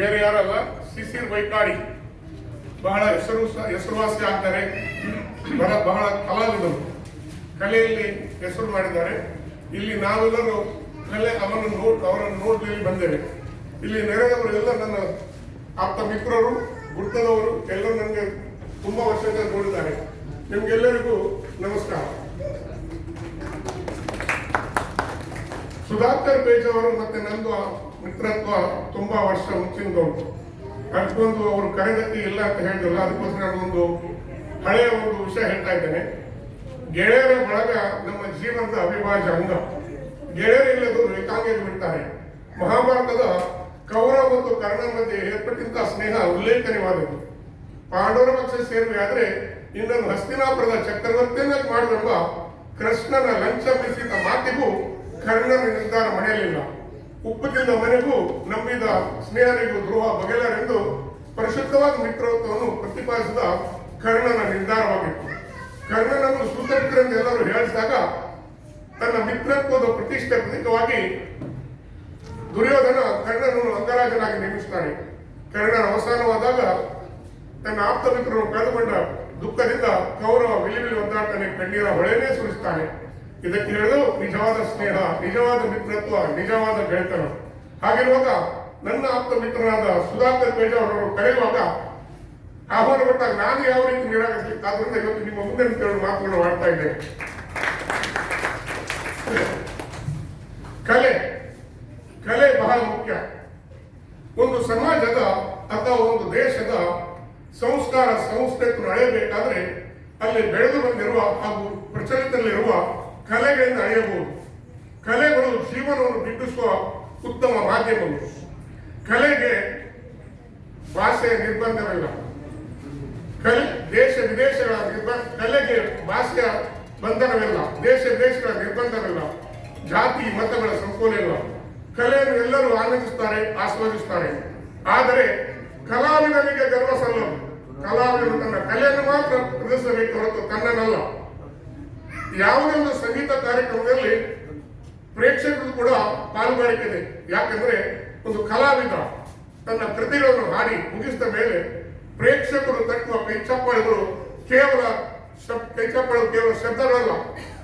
ಬೇರೆ ಯಾರಲ್ಲ, ಶಿಶಿರ್ ಬೈಕಾಡಿ ಬಹಳ ಹೆಸರುವಾಸಿ ಆಗ್ತಾರೆ. ಬಹಳ ಕಲಾವಿದರು, ಕಲೆಯಲ್ಲಿ ಹೆಸರು ಮಾಡಿದ್ದಾರೆ. ಇಲ್ಲಿ ನಾವೆಲ್ಲರೂ ಅವರನ್ನು ನೋಡಲಿ ಬಂದೇವೆ. ಇಲ್ಲಿ ನೆರೆದವರು ಎಲ್ಲ ನನ್ನ ಆಪ್ತ ಮಿತ್ರರು, ಗುರ್ತದವರು ಎಲ್ಲರೂ ನನಗೆ ತುಂಬಾ ವರ್ಷದಿಂದ ನೋಡಿದ್ದಾರೆ. ನಿಮ್ಗೆಲ್ಲರಿಗೂ ನಮಸ್ಕಾರ. ಸುಧಾಕರ್ ಪೇಜ್ ಅವರು ಮತ್ತೆ ನಂದು ಮಿತ್ರತ್ವ ತುಂಬಾ ವರ್ಷ ಮುಂಚಿನದವರು. ಅದಕ್ಕೊಂದು ಅವರು ಕರೆದಕ್ಕೆ ಇಲ್ಲ ಅಂತ ಹೇಳಿದ್ರಲ್ಲ, ಅದಕ್ಕೋಸ್ಕರ ನಾನೊಂದು ಹಳೆಯ ಒಂದು ವಿಷಯ ಹೇಳ್ತಾ ಇದ್ದೇನೆ. ಗೆಳೆಯರ ಬಳಗ ನಮ್ಮ ಜೀವನದ ಅವಿಭಾಜ್ಯ ಅಂಗ. ಗೆಳೆಯರಿಲ್ಲದವರು ಏಕಾಂಗಿಯಾಗಿ ಬಿಡ್ತಾರೆ. ಮಹಾಭಾರತದ ಕೌರವ ಮತ್ತು ಕರ್ಣ ಮಧ್ಯೆ ಏರ್ಪಟ್ಟಂತಹ ಸ್ನೇಹ ಉಲ್ಲೇಖನೀಯವಾದದ್ದು. ಪಾಂಡವರ ಪಕ್ಷ ಸೇರ್ವೆ ಆದ್ರೆ ಇನ್ನೊಂದು ಹಸ್ತಿನಾಪುರದ ಚಕ್ರವರ್ತಿಯನ್ನಾಗಿ ಮಾಡುವೆಂಬ ಕೃಷ್ಣನ ಲಂಚ ಬೀಸಿದ ಮಾತಿಗೂ ಕರ್ಣನ ನಿರ್ಧಾರ ಮನೆಯಲಿಲ್ಲ. ಉಪ್ಪು ತಿಂದ ಮನೆಗೂ ನಂಬಿದ ಸ್ನೇಹರಿಗೂ ದ್ರೋಹ ಬಗೆಲರೆಂದು ಪರಿಶುದ್ಧವಾದ ಮಿತ್ರತ್ವವನ್ನು ಪ್ರತಿಪಾದಿಸಿದ ಕರ್ಣನ ನಿರ್ಧಾರವಾಗಿತ್ತು. ಕರ್ಣನನ್ನು ಸೂತಮಿತ್ರರೆಂದು ಎಲ್ಲರೂ ಹೇಳಿಸಿದಾಗ ತನ್ನ ಮಿತ್ರತ್ವದ ಪ್ರತಿಷ್ಠೆ ಪ್ರತೀಕವಾಗಿ ದುರ್ಯೋಧನ ಕರ್ಣನನ್ನು ಅಂಗರಾಜನಾಗಿ ನೇಮಿಸುತ್ತಾನೆ. ಕರ್ಣನ ಅವಸಾನವಾದಾಗ ತನ್ನ ಆಪ್ತ ಮಿತ್ರರನ್ನು ಕಳೆದುಕೊಂಡ ದುಃಖದಿಂದ ಕೌರವ ವಿಲಿವಿಲಿ ಒದ್ದಾಡ್ತಾನೆ, ಕಣ್ಣೀರ ಹೊಳೆನೇ ಸುರಿಸುತ್ತಾನೆ. ಇದಕ್ಕೆ ಹೇಳೋದು ನಿಜವಾದ ಸ್ನೇಹ, ನಿಜವಾದ ಮಿತ್ರತ್ವ, ನಿಜವಾದ ಗೆಳೆತನ. ಹಾಗಿರುವಾಗ ನನ್ನ ಆಪ್ತ ಮಿತ್ರನಾದ ಸುಧಾಕರ್ ಪೇಜ ಅವರನ್ನು ಕರೆಯುವಾಗ ಆಹ್ವಾನ ಕೊಟ್ಟಾಗ ನಾನು ಯಾವ ರೀತಿ ನಿರಾಕರಿಸಲಿಕ್ಕಾದ್ರಿಂದ ಇವತ್ತು ನಿಮ್ಮ ಮುಂದೆ ಕೆಲವು ಮಾತುಗಳನ್ನು ಮಾಡ್ತಾ ಇದ್ದೇನೆ. ಕಲೆ ಬಹಳ ಮುಖ್ಯ. ಒಂದು ಸಮಾಜದ ಅಥವಾ ಒಂದು ದೇಶದ ಸಂಸ್ಕಾರ ಸಂಸ್ಕೃತಿಯನ್ನು ಅಳೆಯಬೇಕಾದ್ರೆ ಅಲ್ಲಿ ಬೆಳೆದು ಬಂದಿರುವ ಹಾಗೂ ಪ್ರಚಲಿತದಲ್ಲಿರುವ ಕಲೆಗಳಿಂದ ಅಳೆಯಬಹುದು. ಕಲೆಗಳು ಜೀವನವನ್ನು ಬಿಂಬಿಸುವ ಉತ್ತಮ ಮಾಧ್ಯಮಗಳು. ಕಲೆಗೆ ಭಾಷೆಯ ನಿರ್ಬಂಧವಿಲ್ಲ. ದೇಶ ವಿದೇಶಗಳ ಕಲೆಗೆ ಭಾಷೆಯ ಬಂಧನವಿಲ್ಲ. ದೇಶ ವಿದೇಶಗಳ ನಿರ್ಬಂಧವಿಲ್ಲ. ಜಾತಿ ಮತಗಳ ಸಂಕೋಲೆಯಿಲ್ಲ. ಕಲೆಯನ್ನು ಎಲ್ಲರೂ ಆನಂದಿಸುತ್ತಾರೆ, ಆಸ್ವಾದಿಸುತ್ತಾರೆ. ಆದರೆ ಕಲಾವಿದನಿಗೆ ಗರ್ವ ಸಲ್ಲದು. ಕಲಾವಿದನು ತನ್ನ ಕಲೆಯನ್ನು ಮಾತ್ರ ಪ್ರದರ್ಶಿಸಬೇಕು ಹೊರತು ತನ್ನನ್ನಲ್ಲ. ಯಾವುದೇ ಒಂದು ಸಂಗೀತ ಕಾರ್ಯಕ್ರಮದಲ್ಲಿ ಪ್ರೇಕ್ಷಕರು ಕೂಡ ಪಾಲುಗಾರಿಕೆ ಇದೆ. ಯಾಕಂದ್ರೆ ಒಂದು ಕಲಾವಿದ ತನ್ನ ಕೃತಿಗಳನ್ನು ಹಾಡಿ ಮುಗಿಸಿದ ಮೇಲೆ ಪ್ರೇಕ್ಷಕರು ತಟ್ಟುವ ಕೈಚಪ್ಪಾಳುಗಳು ಕೇವಲ ಶಬ್ದಗಳಲ್ಲ,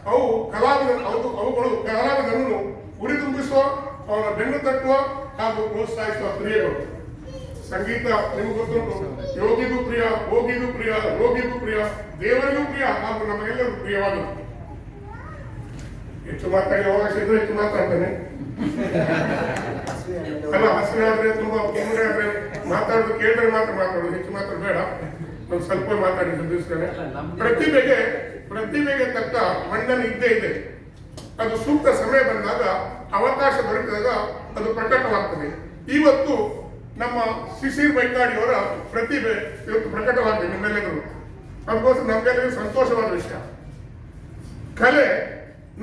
ಅವುಗಳು ಕಲಾವಿದನನ್ನು ಉರಿದುಂಬಿಸುವ, ಅವನ ಬೆನ್ನು ತಟ್ಟುವ ಹಾಗೂ ಪ್ರೋತ್ಸಾಹಿಸುವ ಕ್ರಿಯೆಗಳು. ಸಂಗೀತ ನಿಮ್ಗೆ ಗೊತ್ತುಂಟು, ಯೋಗಿಗೂ ಪ್ರಿಯ, ಭೋಗಿಗೂ ಪ್ರಿಯ, ರೋಗಿಗೂ ಪ್ರಿಯ, ದೇವರಿಗೂ ಪ್ರಿಯ ಹಾಗೂ ನಮಗೆಲ್ಲರೂ ಪ್ರಿಯವಾದದ್ದು. ಹೆಚ್ಚು ಮಾತಾಡಿ ಅವಕಾಶ ಇದ್ರೆ ಹೆಚ್ಚು ಮಾತಾಡ್ತೇನೆ. ಅಲ್ಲ, ಹಸಿವೆ ಆದ್ರೆ ತುಂಬಾ ತೊಂದರೆ ಆದ್ರೆ ಮಾತಾಡೋದು ಕೇಳಿದ್ರೆ ಮಾತ್ರ ಮಾತಾಡೋದು, ಹೆಚ್ಚು ಮಾತಾಡಬೇಡ. ಒಂದು ಸ್ವಲ್ಪ ಮಾತಾಡಿ ದಿವಸಗಳೇ. ಪ್ರತಿಭೆಗೆ ತಕ್ಕ ಮಂಡನೆ ಇದ್ದೇ ಇದೆ. ಅದು ಸೂಕ್ತ ಸಮಯ ಬಂದಾಗ, ಅವಕಾಶ ದೊರಕಿದಾಗ ಅದು ಪ್ರಕಟವಾಗ್ತದೆ. ಇವತ್ತು ನಮ್ಮ ಶಿಶಿರ್ ಬೈಕಾಡಿಯವರ ಪ್ರತಿಭೆ ಇವತ್ತು ಪ್ರಕಟವಾಗಿದೆ ನಿಮ್ಮೆಲ್ಲರೂ. ಅದಕ್ಕೋಸ್ಕರ ನಮ್ಗೆಲ್ಲರಿಗೂ ಸಂತೋಷವಾದ ವಿಷಯ. ಕಲೆ,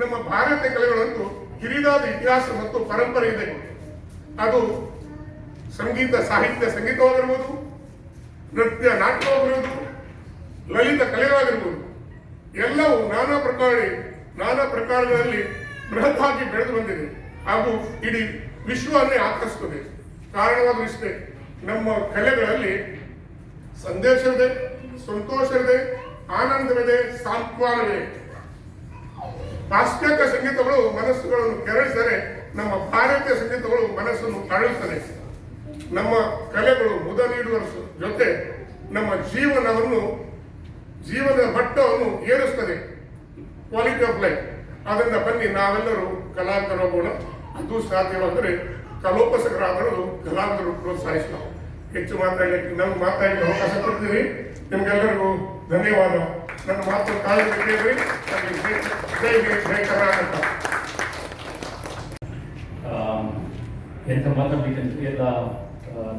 ನಮ್ಮ ಭಾರತೀಯ ಕಲೆಗಳಂತೂ ಹಿರಿದಾದ ಇತಿಹಾಸ ಮತ್ತು ಪರಂಪರೆ ಇದೆ. ಅದು ಸಂಗೀತವಾಗಿರ್ಬೋದು, ನೃತ್ಯ ನಾಟಕವಾಗಿರ್ಬೋದು, ಲಲಿತ ಕಲೆಗಳಾಗಿರ್ಬೋದು, ಎಲ್ಲವೂ ನಾನಾ ಪ್ರಕಾರಗಳಲ್ಲಿ ಬೃಹತ್ತಾಗಿ ಬೆಳೆದು ಬಂದಿದೆ ಹಾಗೂ ಇಡೀ ವಿಶ್ವವನ್ನೇ ಆಕರ್ಷಿಸುತ್ತದೆ. ಕಾರಣವಾದ ಇಷ್ಟೇ, ನಮ್ಮ ಕಲೆಗಳಲ್ಲಿ ಸಂದೇಶವಿದೆ, ಸಂತೋಷವಿದೆ, ಆನಂದವಿದೆ, ಸಾಂತ್ವನವಿದೆ. ಪಾಶ್ಚಾತ್ಯ ಸಂಗೀತಗಳು ಮನಸ್ಸುಗಳನ್ನು ಕೆರಳಿಸಿದರೆ ನಮ್ಮ ಭಾರತೀಯ ಸಂಗೀತಗಳು ಮನಸ್ಸನ್ನು ಅರಳಿಸುತ್ತದೆ. ನಮ್ಮ ಕಲೆಗಳು ಮುದ ನೀಡುವ ಜೊತೆ ನಮ್ಮ ಜೀವನದ ಮಟ್ಟವನ್ನು ಏರಿಸುತ್ತದೆ, ಕ್ವಾಲಿಟಿ ಆಫ್ ಲೈಫ್. ಅದರಿಂದ ಬನ್ನಿ ನಾವೆಲ್ಲರೂ ಕಲಾವಿದರಾಗೋಣ. ಅದು ಸಾಧ್ಯವಾದರೆ ಕಲೋಪಸಕರಾದರೂ ಕಲಾವಿದರು ಪ್ರೋತ್ಸಾಹಿಸೋಣ. ಹೆಚ್ಚು ಮಾತಾಡಲಿಕ್ಕೆ ನಮ್ಗೆ ಮಾತಾಡಲಿಕ್ಕೆ ಅವಕಾಶ ಕೊಡ್ತೀವಿ. ನಿಮ್ಗೆಲ್ಲರಿಗೂ ಧನ್ಯವಾದ. ನನ್ನ ಮಾತು ಕಾಳಜಿ. ಜೈ ಕರ್ನಾಟಕ. ಎಂತ ಮಾತಾಡಬೇಕಂತ ಎಲ್ಲ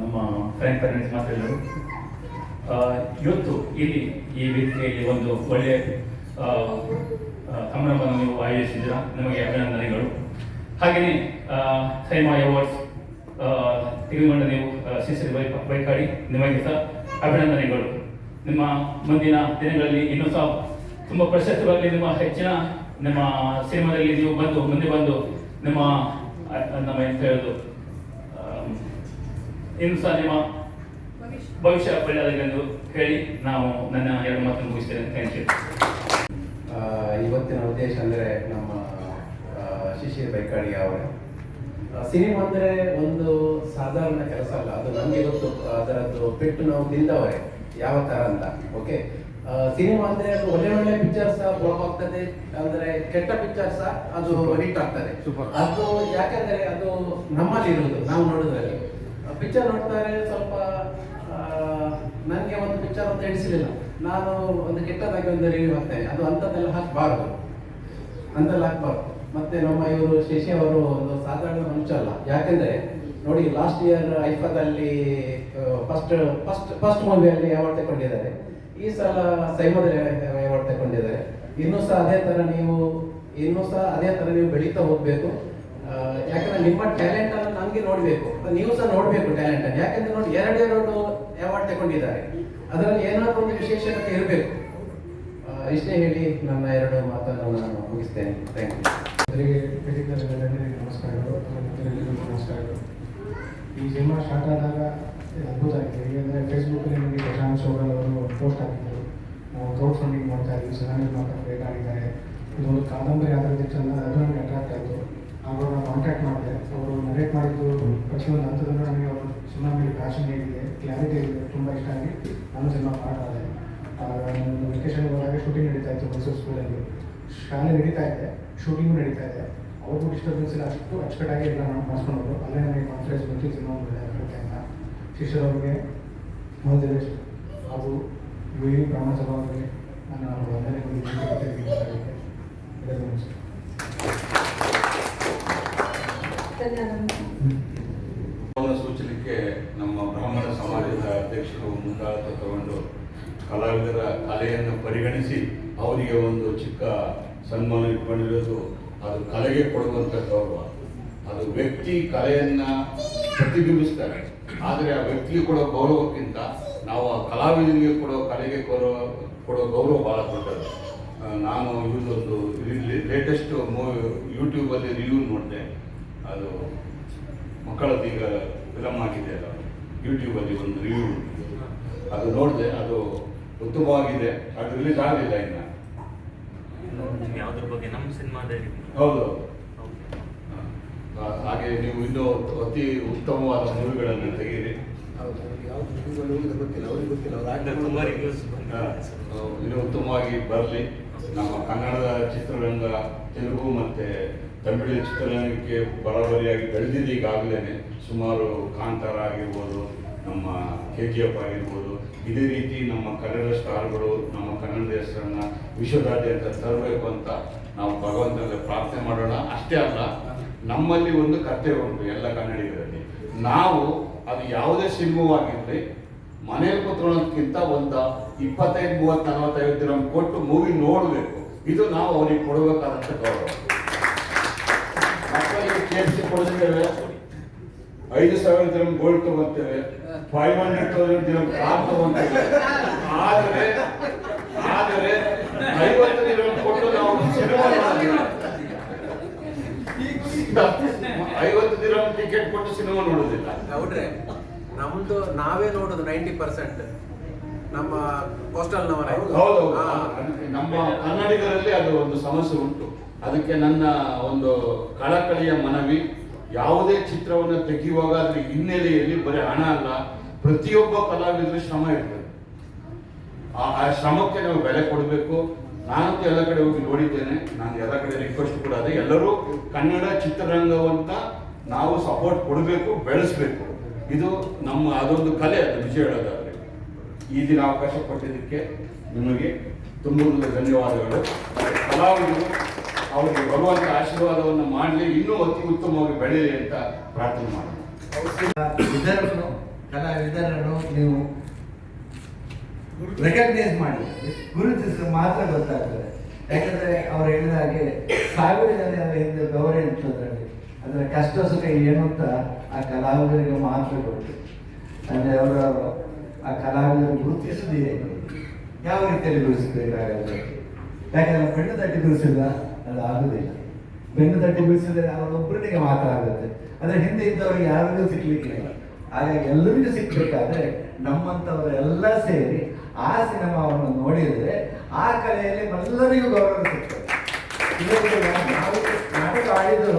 ನಮ್ಮ ಫ್ರೆಂಡ್ ಪೇರೆಂಟ್ಸ್ ಮಾತಾಡಿದರು. ಇವತ್ತು ಇಲ್ಲಿ ಈ ವೇದಿಕೆಯಲ್ಲಿ ಒಂದು ಒಳ್ಳೆಯ ಸಮಾರಂಭವನ್ನು ನೀವು ಆಯೋಜಿಸಿದ್ದೀರಾ, ನಮಗೆ ಅಭಿನಂದನೆಗಳು. ಹಾಗೆಯೇ ಸೈಮಾ ಅವಾರ್ಡ್ಸ್ ತೆಗೆದುಕೊಂಡ ನೀವು ಶಿಶಿರ್ ಬೈಕಾಡಿ, ನಿಮಗೆ ಸಹ ಅಭಿನಂದನೆಗಳು. ನಿಮ್ಮ ಮುಂದಿನ ದಿನಗಳಲ್ಲಿ ಇನ್ನೂ ಸಹ ತುಂಬ ಪ್ರಶಸ್ತಿಗಳಲ್ಲಿ ನಿಮ್ಮ ಹೆಚ್ಚಿನ ನಿಮ್ಮ ಸಿನಿಮಾದಲ್ಲಿ ನೀವು ಮುಂದೆ ಬಂದು ನಮ್ಮ ಎಂತ ಹೇಳೋದು ಇನ್ನು ಸಹ ನಿಮ್ಮ ಭವಿಷ್ಯ ಒಳ್ಳೆಯದಾಗಲೆಂದು ಹೇಳಿ ನಾವು ನನ್ನ 2 ಮಾತನ್ನು ಮುಗಿಸ್ತೇನೆ. Thank you. ಇವತ್ತಿನ ಉದ್ದೇಶ ಅಂದರೆ ನಮ್ಮ ಶಿಶಿರ್ ಬೈಕಾಡಿ ಅವರೇ, ಸಿನಿಮಾ ಅಂದರೆ ಒಂದು ಸಾಧಾರಣ ಕೆಲಸ ಅಲ್ಲ. ಅದು ನಮಗೆ ಗೊತ್ತು ಅದರದ್ದು ಪೆಟ್ಟು ನಾವು ತಿಂದವರೇ ಯಾವ ಥರ ಅಂತ. ಓಕೆ, ಸಿನಿಮಾ ಅಂದರೆ ಅದು ಒಳ್ಳೆ ಪಿಕ್ಚರ್ಸ್ ಫ್ಲಾಪ್ ಆಗ್ತದೆ, ಅಂದರೆ ಕೆಟ್ಟ ಪಿಕ್ಚರ್ಸ್ ಅದು ಹಿಟ್ ಆಗ್ತದೆ. ಅದು ಯಾಕೆಂದರೆ ಅದು ನಮ್ಮಲ್ಲಿ ಇರುವುದು, ನಾವು ನೋಡೋದ್ರಲ್ಲಿ ಪಿಕ್ಚರ್ ನೋಡ್ತಾರೆ. ಸ್ವಲ್ಪ ನನಗೆ ಒಂದು ಪಿಕ್ಚರ್ ಅಂತ ಎಣಿಸಲಿಲ್ಲ, ನಾನು ಒಂದು ಕೆಟ್ಟದಾಗಿ ಒಂದು ರಿವ್ಯೂ ಹಾಕ್ತೇನೆ. ಅದು ಅಂಥದ್ದೆಲ್ಲ ಹಾಕಬಾರ್ದು, ಅಂತೆಲ್ಲ ಹಾಕಬಾರ್ದು. ಮತ್ತೆ ನಮ್ಮ ಇವರು ಶಶಿ ಅವರು ಒಂದು ಸಾಧಾರಣ ಮನುಷ್ಯ ಅಲ್ಲ. ಯಾಕೆಂದ್ರೆ ನೋಡಿ, ಲಾಸ್ಟ್ ಇಯರ್ ಐಫಾದಲ್ಲಿ ಫಸ್ಟ್ ಮೂವಿಯಲ್ಲಿ ಅವಾರ್ಡ್ ತಗೊಂಡಿದ್ದಾರೆ. ಈ ಸಲ ಸೈಮದಲ್ಲಿ ಅವಾರ್ಡ್ ತಗೊಂಡಿದ್ದಾರೆ. ಇನ್ನೂ ಸಹ ಅದೇ ತರ ನೀವು ಬೆಳೀತಾ ಹೋಗ್ಬೇಕು. ಯಾಕಂದ್ರೆ ನಿಮ್ಮ ಟ್ಯಾಲೆಂಟ್ ಅನ್ನು ನಮ್ಗೆ ನೋಡ್ಬೇಕು, ನೀವು ಸಹ ನೋಡ್ಬೇಕು ಟ್ಯಾಲೆಂಟ್ ಅನ್ನು. ಯಾಕಂದ್ರೆ ನೋಡಿ, 2 ಅವಾರ್ಡ್ ತಗೊಂಡಿದ್ದಾರೆ, ಅದರಲ್ಲಿ ಏನಾದರೂ ಒಂದು ವಿಶೇಷತೆ ಇರಬೇಕು. ಇಷ್ಟೇ ಹೇಳಿ ನನ್ನ 2 ಮಾತನ್ನು ನಾನು ಮುಗಿಸ್ತೇನೆ. Thank you. ನಮಸ್ಕಾರಗಳು. ನಮಸ್ಕಾರಗಳು. ಈ ಸಿನಿಮಾ ಸ್ಟಾರ್ಟ್ ಆದಾಗ ಅದ್ಭುತ ಆಗಿದೆ. ಏಕೆಂದರೆ ಫೇಸ್ಬುಕ್ಕಲ್ಲಿ ನಮಗೆ ಪ್ರಶಾಂತ್ ಶೋಗಲ್ ಅವರು ಪೋಸ್ಟ್ ಹಾಕಿದ್ದರು, ನಾವು ಕ್ರೌಡ್ ಫಂಡಿಂಗ್ ಮಾಡ್ತಾ ಇದ್ವಿ, ಸುನಾಮಿ ಬೇಕಾಗಿದ್ದಾರೆ, ಇದೊಂದು ಕಾದಂಬರಿ ಆಧಾರಿತ ಚಂದ, ಅದು ನನಗೆ ಅಟ್ರಾಕ್ಟ್ ಆಯಿತು. ಅವ್ರನ್ನ ಕಾಂಟ್ಯಾಕ್ಟ್ ಮಾಡಿದೆ. ಅವರು ನರೇಟ್ ಮಾಡಿದ್ದು ಪ್ರತಿಯೊಂದು ಹಂತದಲ್ಲೂ ನನಗೆ ಅವರು ಸುನಾಮಿ ಪ್ಯಾಷನ್ ಹೇಗಿದೆ, ಕ್ಲಾರಿಟಿ ಇದೆ, ತುಂಬ ಇಷ್ಟ ಆಗಿ ನಾನು ಸಿನಿಮಾ ಪಾರ್ಟ್ ಆದೆ. ಒಂದು ವೆಕೇಶನ್ ಹೋದಾಗ ಶೂಟಿಂಗ್ ನಡೀತಾ ಇತ್ತು ಮೈಸೂರು ಸ್ಕೂಲಲ್ಲಿ. ಶಾಲೆ ನಡೀತಾ ಇದೆ, ಶೂಟಿಂಗು ನಡೀತಾ ಇದೆ. ಅವ್ರಿಗೂ ಡಿಸ್ಟರ್ಬೆನ್ಸ್ ಇಲ್ಲ, ಅಷ್ಟು ಅಚ್ಚುಕಟ್ಟಾಗಿ ಎಲ್ಲ ಮಾಡಿಸ್ಕೊಂಡ್ರು. ಅಲ್ಲೇ ನನಗೆ ಕಾನ್ಫಿಡೆನ್ಸ್ ಬಂತು ಸಿನಿಮಾ ಅಂತ. ಶಿಷ್ಯರ್ ಅವ್ರಿಗೆ ಆಲ್ ದಿ ಬೆಸ್ಟ್. ಹಾಗೂ ವಿ ಬ್ರಹ್ಮಸಭಾ ಅವರಿಗೆ ನನ್ನ ಸೂಚನೆಗೆ ನಮ್ಮ ಬ್ರಾಹ್ಮಣ ಸಮಾಜದ ಅಧ್ಯಕ್ಷರು ಮುಂದಾಳತ್ವ ತಗೊಂಡು ಕಲಾವಿದರ ಕಲೆಯನ್ನು ಪರಿಗಣಿಸಿ ಅವರಿಗೆ ಒಂದು ಚಿಕ್ಕ ಸನ್ಮಾನ ಇಟ್ಕೊಂಡಿರೋದು ಅದು ಕಲೆಗೆ ಕೊಡುವಂಥ ಗೌರವ. ಅದು ವ್ಯಕ್ತಿ ಕಲೆಯನ್ನು ಪ್ರತಿಬಿಂಬಿಸ್ತಾರೆ, ಆದರೆ ಆ ವ್ಯಕ್ತಿಗೆ ಕೊಡೋ ಗೌರವಕ್ಕಿಂತ ನಾವು ಆ ಕಲಾವಿದನಿಗೆ ಕಲೆಗೆ ಕೊಡೋ ಗೌರವ ಭಾಳ ದೊಡ್ಡದು. ನಾನು ಇವ್ರದೊಂದು ಲೇಟೆಸ್ಟ್ ಯೂಟ್ಯೂಬಲ್ಲಿ ರಿವ್ಯೂ ನೋಡಿದೆ. ಅದು ಮಕ್ಕಳದ್ದು ಈಗ ಫಿಲಮ್ ಆಗಿದೆ ಅಲ್ಲ, ಯೂಟ್ಯೂಬಲ್ಲಿ ಒಂದು ರಿವ್ಯೂ ಅದು ನೋಡಿದೆ. ಅದು ಉತ್ತಮವಾಗಿದೆ. ಅದು ರಿಲೀಸ್ ಆಗಲಿಲ್ಲ ಇನ್ನು. ಯಾವುದ್ರ ಬಗ್ಗೆ ನಮ್ಮ ಸಿನಿಮಾದಲ್ಲಿ? ಹೌದು. ಹಾಗೆ ನೀವು ಇನ್ನೂ ಅತಿ ಉತ್ತಮವಾದ ಮೂವಿಗಳನ್ನು ತೆಗೀರಿ. ಇನ್ನೂ ಉತ್ತಮವಾಗಿ ಬರಲಿ. ನಮ್ಮ ಕನ್ನಡದ ಚಿತ್ರರಂಗ ತೆಲುಗು ಮತ್ತು ತಮಿಳು ಚಿತ್ರರಂಗಕ್ಕೆ ಬರೋಬರಿಯಾಗಿ ಬೆಳೆದಿದೆ ಈಗಾಗಲೇ. ಸುಮಾರು ಕಾಂತಾರ ಆಗಿರ್ಬೋದು, ನಮ್ಮ KGF ಆಗಿರ್ಬೋದು. ಇದೇ ರೀತಿ ನಮ್ಮ ಕನ್ನಡ ಸ್ಟಾರ್ಗಳು ನಮ್ಮ ಕನ್ನಡದ ಹೆಸರನ್ನು ವಿಶ್ವದಾದ್ಯಂತ ತರಬೇಕು ಅಂತ ನಾವು ಭಗವಂತನಲ್ಲಿ ಪ್ರಾರ್ಥನೆ ಮಾಡೋಣ. ಅಷ್ಟೇ ಅಲ್ಲ, ನಮ್ಮಲ್ಲಿ ಒಂದು ಕರ್ತವ್ಯ ಉಂಟು ಎಲ್ಲ ಕನ್ನಡಿಗರಲ್ಲಿ. ನಾವು ಅದು ಯಾವುದೇ ಸಿನಿಮಾವಾಗಿರಲಿ, ಮನೇಲಿ ಕೂತ್ಕೊಳ್ಳೋದಕ್ಕಿಂತ ಒಂದು 25, 30, 45 ದಿನ ಕೊಟ್ಟು ಮೂವಿ ನೋಡಬೇಕು. ಇದು ನಾವು ಅವ್ರಿಗೆ ಕೊಡಬೇಕಾದಂಥ ಗೌರವ. ಮಕ್ಕಳಿಗೆ KFC ಕೊಡ್ತೇವೆ, 5,000 ದಿನ ಗೋಲ್ಡ್ ತಗೊಳ್ತೇವೆ, 500,000 ದಿನ ಕಾರ್ ತಗೊಳ್ತೇವೆ. ಆದರೆ 50 ದಿನ ಕೊಟ್ಟು ನಾವು ಸಿನಿಮಾ 50 ದಿನ ಟಿಕೆಟ್ ಕೊಟ್ಟು ಸಿನಿಮಾ ನೋಡೋದಿಲ್ಲ. ಹೌದ್ರಿ, ನಮ್ದು ನಾವೇ ನೋಡೋದು 90% ನಮ್ಮ ಕೋಸ್ಟಲ್ನವರೇ. ಹೌದು, ನಮ್ಮ ಕನ್ನಡಿಗರಲ್ಲಿ ಅದು ಒಂದು ಸಮಸ್ಯೆ ಉಂಟು. ಅದಕ್ಕೆ ನನ್ನ ಒಂದು ಕಳಕಳಿಯ ಮನವಿ, ಯಾವುದೇ ಚಿತ್ರವನ್ನು ತೆಗೆಯುವಾಗ ಅದ್ರ ಹಿನ್ನೆಲೆಯಲ್ಲಿ ಬರೀ ಹಣ ಅಲ್ಲ, ಪ್ರತಿಯೊಬ್ಬ ಕಲಾವಿದರು ಶ್ರಮ ಇರ್ತದೆ. ಆ ಶ್ರಮಕ್ಕೆ ನಾವು ಬೆಲೆ ಕೊಡಬೇಕು. ನಾನಂತೂ ಎಲ್ಲ ಕಡೆ ಹೋಗಿ ನೋಡಿದ್ದೇನೆ. ನಾನು ಎಲ್ಲ ಕಡೆ ರಿಕ್ವೆಸ್ಟ್ ಕೂಡ ಅದೇ, ಎಲ್ಲರೂ ಕನ್ನಡ ಚಿತ್ರರಂಗವಂತ ನಾವು ಸಪೋರ್ಟ್ ಕೊಡಬೇಕು, ಬೆಳೆಸಬೇಕು. ಇದು ನಮ್ಮ ಅದೊಂದು ಕಲೆ, ಅದು ನಿಜ ಹೇಳೋದಾದ್ರೆ. ಈ ದಿನ ಅವಕಾಶ ಕೊಟ್ಟಿದ್ದಕ್ಕೆ ನಿಮಗೆ ತುಂಬ ಧನ್ಯವಾದಗಳು. ಕಲಾವಿದರು ಅವರಿಗೆ ಬರುವಂಥ ಆಶೀರ್ವಾದವನ್ನು ಮಾಡಲಿ, ಇನ್ನೂ ಅತಿ ಉತ್ತಮವಾಗಿ ಬೆಳೀಲಿ ಅಂತ ಪ್ರಾರ್ಥನೆ ಮಾಡೋಣ. ಕಲಾವಿದರನ್ನು ನೀವು ರೆಕಗ್ನೈಸ್ ಮಾಡಿ ಗುರುತಿಸಿದ್ರೆ ಮಾತ್ರ ಗೊತ್ತಾಗ್ತದೆ. ಯಾಕಂದರೆ ಅವ್ರು ಹೇಳಿದ ಹಾಗೆ 1000 ಜನ ಹಿಂದೆ ಗೌರವ ಇರ್ತದ್ರಲ್ಲಿ, ಅದರ ಕಷ್ಟ ಸುಖ ಏನು ಅಂತ ಆ ಕಲಾವಿದರಿಗೆ ಮಾತ್ರ ಗೊತ್ತು. ಅಂದರೆ ಅವರು ಆ ಕಲಾವಿದರು ಗುರುತಿಸೋದು ಏನು, ಯಾವ ರೀತಿಯಲ್ಲಿ ಗುರುತಿಸಬೇಕಾಗತ್ತೆ. ಯಾಕಂದರೆ ಬೆನ್ನು ತಟ್ಟಿ ಗುರುಸಿಲ್ಲ, ಅದು ಆಗುದಿಲ್ಲ. ಬೆನ್ನು ತಟ್ಟಿ ಗುರುಸಿದ್ರೆ ಅವರೊಬ್ಬರಿಗೆ ಮಾತ್ರ ಆಗುತ್ತೆ. ಅದರ ಹಿಂದೆ ಇದ್ದವರಿಗೆ ಯಾರಿಗೂ ಸಿಗ್ಲಿಕ್ಕಿಲ್ಲ. ಹಾಗಾಗಿ ಎಲ್ಲರಿಗೂ ಸಿಗ್ಬೇಕಾದ್ರೆ ನಮ್ಮಂಥವರೆಲ್ಲ ಸೇರಿ ಆ ಸಿನಿಮಾವನ್ನು ನೋಡಿದರೆ ಆ ಕಲೆಯಲ್ಲಿ ಎಲ್ಲರಿಗೂ ಗೌರವ ಸಿಗ್ತದೆ. ಇದರಲ್ಲಿ ನಾವು ನಾಟಕ ಆಡಿದ್ರು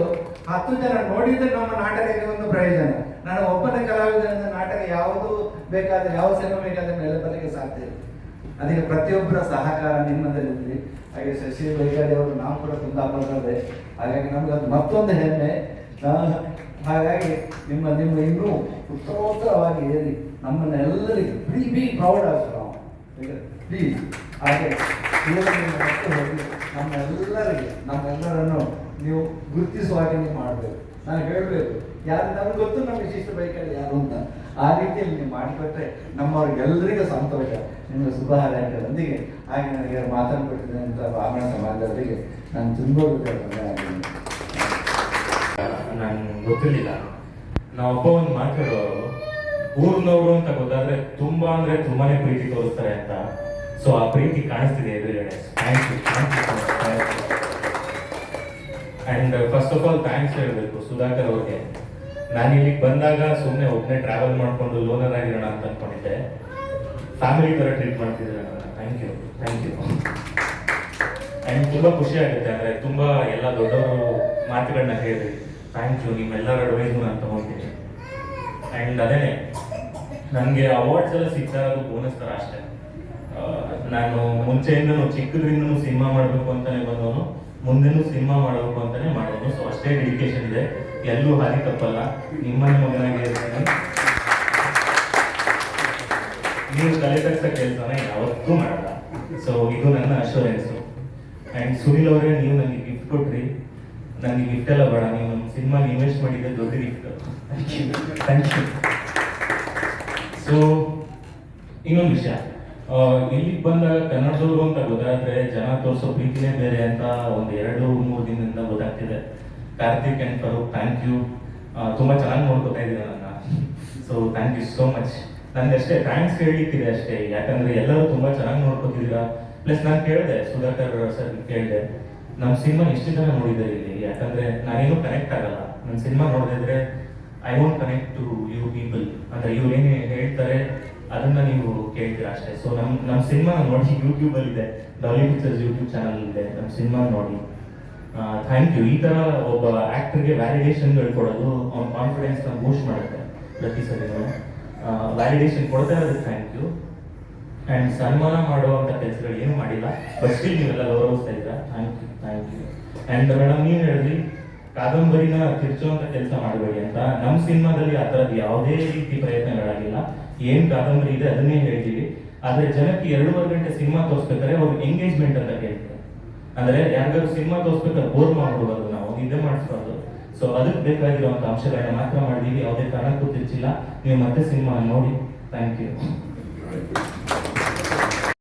10 ಜನ ನೋಡಿದ್ರೆ ನಮ್ಮ ನಾಟಕಕ್ಕೆ ಒಂದು ಪ್ರಯೋಜನ. ನಾನು ಒಬ್ಬನೇ ಕಲಾವಿದರಿಂದ ನಾಟಕ ಯಾವುದು ಬೇಕಾದ್ರೆ ಯಾವ ಸಿನಿಮಾ ಬೇಕಾದ್ರೆ ಮೇಲೆ ಬರಲಿಕ್ಕೆ ಸಾಧ್ಯ ಇಲ್ಲ. ಅದಕ್ಕೆ ಪ್ರತಿಯೊಬ್ಬರ ಸಹಕಾರ ನಿಮ್ಮದಲ್ಲಿರಲಿ. ಹಾಗೆ ಶಶಿ ಬೈಗಾಡಿ ಅವರು ನಾವು ಕೂಡ ತುಂಬ ಅಪರಾಧೆ. ಹಾಗಾಗಿ ನಮ್ಗೆ ಅದು ಮತ್ತೊಂದು ಹೆಮ್ಮೆ. ಹಾಗಾಗಿ ನಿಮ್ಮ ಇನ್ನೂ ಉತ್ತರೋತ್ತರವಾಗಿ ಹೇಳಿ ನಮ್ಮನ್ನೆಲ್ಲರಿಗೂ ಬಿ ಪ್ರೌಡ್ ಆಫ್ ನಾವು ಪ್ಲೀಸ್. ಹಾಗೆ ಹೋಗಿ ನಮ್ಮೆಲ್ಲರನ್ನು ನೀವು ಗುರುತಿಸುವ ಹಾಗೆ ನೀವು ಮಾಡಬೇಕು. ನಾನು ಹೇಳಬೇಕು, ಯಾರು ನಮ್ಗೆ ಗೊತ್ತು ನಮ್ಮ ವಿಶಿಷ್ಟ ಬೈಕಲ್ಲಿ ಯಾರು ಅಂತ. ಆ ರೀತಿಯಲ್ಲಿ ನೀವು ಮಾಡಿಕೊಟ್ರೆ ನಮ್ಮವ್ರಿಗೆಲ್ಲರಿಗೂ ಸಂತೋಷ. ನಿಮಗೆ ಶುಭ ಹಾರೈಕೆಯೊಂದಿಗೆ ಹಾಗೆ ನನಗೆ ಮಾತನಾಡ್ಕೊಟ್ಟಿದ್ದೇನೆ ಅಂತ ಬ್ರಾಹ್ಮಣ ಸಮಾಜದವರಿಗೆ ನಾನು ತುಂಬ ನಂಗೆ ಗೊತ್ತಿರಲಿಲ್ಲ. ನಾವೊಬ್ಬ ಒಂದು ಮಾತಾಡೋರು ಊರ್ನವರು ಅಂತ ಗೊತ್ತಾದ್ರೆ ತುಂಬಾನೇ ಪ್ರೀತಿ ತೋರಿಸ್ತಾರೆ ಅಂತ. ಸೊ ಆ ಪ್ರೀತಿ ಕಾಣಿಸ್ತಿದೆ ಎದುರುಗಡೆ. Thank you. And first of all thanks ಹೇಳಬೇಕು ಸುಧಾಕರ್ ಅವ್ರಿಗೆ. ನಾನು ಇಲ್ಲಿಗೆ ಬಂದಾಗ ಸುಮ್ಮನೆ ಒಬ್ಬನೇ ಟ್ರಾವೆಲ್ ಮಾಡ್ಕೊಂಡು ಲೋನರ್ ಆಗಿರೋಣ ಅಂತ ಅನ್ಕೊಂಡಿದ್ದೆ. ಫ್ಯಾಮಿಲಿ ಥರ ಟ್ರೀಟ್ ಮಾಡ್ತಿದ್ದಾರೆ ನನ್ನ. Thank you. ಅಂಡ್ ತುಂಬ ಖುಷಿ ಆಗುತ್ತೆ. ಅಂದರೆ ತುಂಬ ಎಲ್ಲ ದೊಡ್ಡವರು ಮಾತುಗಳನ್ನ ಹೇಳಿದ್ರಿ. Thank you. ನಿಮ್ಮೆಲ್ಲರ ಅಡ್ವೈಸು ನಾನು ತಗೊಳ್ತೀನಿ. ಆ್ಯಂಡ್ ಅದೇನೆ ನನಗೆ ಅವಾರ್ಡ್ಸ್ ಎಲ್ಲ ಸಿಗ್ತಾ ಇರೋದು ಬೋನಸ್ ಥರ ಅಷ್ಟೇ. ನಾನು ಮುಂಚೆಯಿಂದನೂ ಚಿಕ್ಕದ್ರಿಂದನೂ ಸಿನಿಮಾ ಮಾಡಬೇಕು ಅಂತಾನೆ ಬಂದವನು, ಮುಂದೆನೂ ಸಿನಿಮಾ ಮಾಡಬೇಕು ಅಂತಾನೆ ಮಾಡೋನು. ಸೊ ಅಷ್ಟೇ ಡೆಡಿಕೇಶನ್ ಇದೆ. ಎಲ್ಲೂ ಹಾದಿ ತಪ್ಪಲ್ಲ. ನಿಮ್ಮನೆ ಮಗನಾಗಿ ಇರ್ತೀನಿ. ನೀವು ತಲೆ ತಗ್ಸೋ ಕೆಲಸನ ಯಾವತ್ತೂ ಮಾಡಲ್ಲ. ಸೊ ಇದು ನನ್ನ ಅಶ್ಯೂರೆನ್ಸು. ಆ್ಯಂಡ್ ಸುನಿಲ್ ಅವರೇ, ನೀವು ನನಗೆ ಗಿಫ್ಟ್ ಕೊಟ್ರಿ. ನನಗೆ ಗಿಫ್ಟ್ ಎಲ್ಲ ಬೇಡ, ನೀವು ನಮ್ಮ ಸಿನಿಮಾಗೆ ಇನ್ವೆಸ್ಟ್ ಮಾಡಿದ್ದೆ ದೊಡ್ಡ ಗಿಫ್ಟ್. Thank you. ಸೊ ಇನ್ನೊಂದು ವಿಷಯ, ಇಲ್ಲಿಗೆ ಬಂದಾಗ ಕನ್ನಡದವರು ಅಂತ ಗೊತ್ತಾದ್ರೆ ಜನ ತೋರಿಸೋ ಪ್ರೀತಿನೇ ಬೇರೆ ಅಂತ ಒಂದು 2-3 ದಿನದಿಂದ ಗೊತ್ತಾಗ್ತಿದೆ. Karthik and Farooq, thank you. ತುಂಬ ಚೆನ್ನಾಗಿ ನೋಡ್ಕೊತಾ ಇದ್ದೀರಾ ನನ್ನ. So thank you so much. ನನಗೆ ಅಷ್ಟೇ ಥ್ಯಾಂಕ್ಸ್ ಹೇಳಲಿಕ್ಕಿದೆ ಅಷ್ಟೇ. ಯಾಕಂದರೆ ಎಲ್ಲರೂ ತುಂಬ ಚೆನ್ನಾಗಿ ನೋಡ್ಕೊತಿದ್ದೀರಾ. ಪ್ಲಸ್ ನಾನು ಕೇಳಿದೆ, ಸುಧಾಕರ್ ಸರ್ ಕೇಳಿದೆ, ನಮ್ಮ ಸಿನಿಮಾ ಎಷ್ಟು ಜನ ನೋಡಿದ್ದಾರೆ ಇಲ್ಲಿ? ಯಾಕಂದರೆ ನಾನೇನು ಕನೆಕ್ಟ್ ಆಗಲ್ಲ. ನನ್ನ ಸಿನಿಮಾ ನೋಡಿದ್ರೆ I won't connect to you people. ಅಂದರೆ ಇವ್ರು ಏನು ಹೇಳ್ತಾರೆ ಅದನ್ನ ನೀವು ಕೇಳ್ತೀರಾ ಅಷ್ಟೇ. ಸೊ ನಮ್ಮ ಸಿನಿಮಾ ನೋಡಿ ಯೂಟ್ಯೂಬಲ್ಲಿದೆ, ಡಾಲಿ ಪಿಕ್ಚರ್ಸ್ ಯೂಟ್ಯೂಬ್ ಚಾನಲ್ ಇದೆ. ನಮ್ಮ ಸಿನಿಮಾ ನೋಡಿ. Thank you. ಈ ಥರ ಒಬ್ಬ ಆ್ಯಕ್ಟರ್ಗೆ ವ್ಯಾಲಿಡೇಷನ್ಗಳು ಕೊಡೋದು ಅವ್ನ ಕಾನ್ಫಿಡೆನ್ಸ್ನ ಬೂಸ್ಟ್ ಮಾಡುತ್ತೆ. ಪ್ರತಿ ಸರಿನೂ ವ್ಯಾಲಿಡೇಷನ್ ಕೊಡ್ತಾ ಇರೋದಕ್ಕೆ ಥ್ಯಾಂಕ್ ಯು. ಆ್ಯಂಡ್ ಸನ್ಮಾನ ಮಾಡುವಂಥ ಕೆಲಸಗಳು ಏನೂ ಮಾಡಿಲ್ಲ, ಬಟ್ ಸ್ಟಿಲ್ ನೀವೆಲ್ಲ ಗೌರವಿಸ್ತಾ ಇದ್ದೀರಾ. Thank you. ಆ್ಯಂಡ್ ಮೇಡಮ್, ನೀವು ಹೇಳಿದ್ರಿ ಕಾದಂಬರಿನ ತಿರ್ಚುವಂಥ ಕೆಲಸ ಮಾಡಬೇಡಿ ಅಂತ. ನಮ್ಮ ಸಿನಿಮಾದಲ್ಲಿ ಆ ಥರದ್ದು ಯಾವುದೇ ರೀತಿ ಪ್ರಯತ್ನಗಳಾಗಿಲ್ಲ. ಏನು ಕಾದಂಬರಿ ಇದೆ ಅದನ್ನೇ ಹೇಳ್ತೀವಿ. ಆದರೆ ಜನಕ್ಕೆ 2.5 ಗಂಟೆ ಸಿನಿಮಾ ತೋರಿಸ್ಬೇಕಾದ್ರೆ ಅವ್ರಿಗೆ ಎಂಗೇಜ್ಮೆಂಟ್ ಅಂತ ಕೇಳ್ತಾರೆ. ಅಂದರೆ ಯಾರಿಗಾದ್ರು ಸಿನಿಮಾ ತೋರಿಸ್ಬೇಕಾದ್ರೆ ಬೋರ್ ಮಾಡ್ಬಿಡೋದು, ನಾವು ನಿದ್ದೆ ಮಾಡಿಸ್ಬಾರ್ದು. ಸೊ ಅದಕ್ಕೆ ಬೇಕಾಗಿರುವಂಥ ಅಂಶಗಳನ್ನ ಮಾತ್ರ ಮಾಡಿದೀವಿ. ಯಾವುದೇ ಕಾರಣಕ್ಕೂ ತಿರ್ಚಿಲ್ಲ. ನೀವು ಮತ್ತೆ ಸಿನಿಮಾ ನೋಡಿ. Thank you.